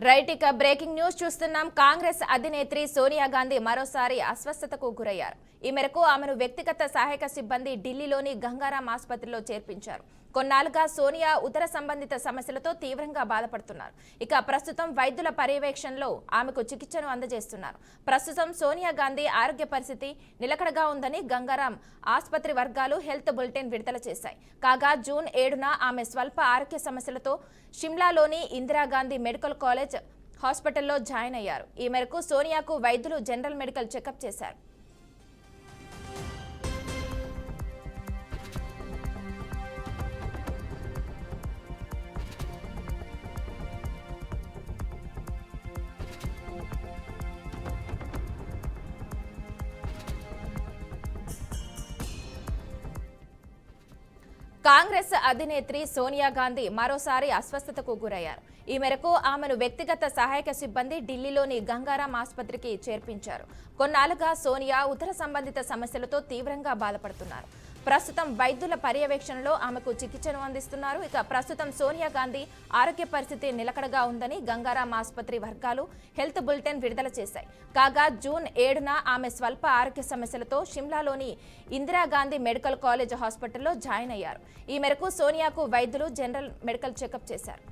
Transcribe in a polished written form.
Right ఇక breaking news చూస్తున్నాం. కాంగ్రెస్ అధినేత్రి సోనియా గాంధీ మరోసారి అస్వస్థతకు గురయ్యారు. ఈ మేరకు ఆమెను వ్యక్తిగత సహాయక సిబ్బంది ఢిల్లీలోని గంగారాం ఆసుపత్రిలో చేర్పించారు. కొన్నాళ్లుగా సోనియా ఉదర సంబంధిత సమస్యలతో తీవ్రంగా బాధపడుతున్నారు. ఇక ప్రస్తుతం వైద్యుల పర్యవేక్షణలో ఆమెకు చికిత్సను అందజేస్తున్నారు. ప్రస్తుతం సోనియా గాంధీ ఆరోగ్య పరిస్థితి నిలకడగా ఉందని గంగారాం ఆసుపత్రి వర్గాలు హెల్త్ బులెటిన్ విడుదల చేశాయి. కాగా జూన్ 7న ఆమె స్వల్ప ఆరోగ్య సమస్యలతో షిమ్లాలోని ఇందిరాగాంధీ మెడికల్ కాలేజ్ హాస్పిటల్లో జాయిన్ అయ్యారు. ఈ మేరకు సోనియాకు వైద్యులు జనరల్ మెడికల్ చెకప్ చేశారు. కాంగ్రెస్ అధినేత్రి సోనియా గాంధీ మరోసారి అస్వస్థతకు గురయ్యారు. ఈ మేరకు ఆమెను వ్యక్తిగత సహాయక సిబ్బంది ఢిల్లీలోని గంగారాం ఆసుపత్రికి చేర్పించారు. కొన్నాళ్లుగా సోనియా ఉదర సంబంధిత సమస్యలతో తీవ్రంగా బాధపడుతున్నారు. ప్రస్తుతం వైద్యుల పర్యవేక్షణలో ఆమెకు చికిత్సను అందిస్తున్నారు. ఇక ప్రస్తుతం సోనియా గాంధీ ఆరోగ్య పరిస్థితి నిలకడగా ఉందని గంగారాం ఆసుపత్రి వర్గాలు హెల్త్ బులెటిన్ విడుదల చేశాయి. కాగా జూన్ 7న ఆమె స్వల్ప ఆరోగ్య సమస్యలతో షిమ్లాలోని ఇందిరాగాంధీ మెడికల్ కాలేజ్ హాస్పిటల్లో జాయిన్ అయ్యారు. ఈ మేరకు సోనియాకు వైద్యులు జనరల్ మెడికల్ చెకప్ చేశారు.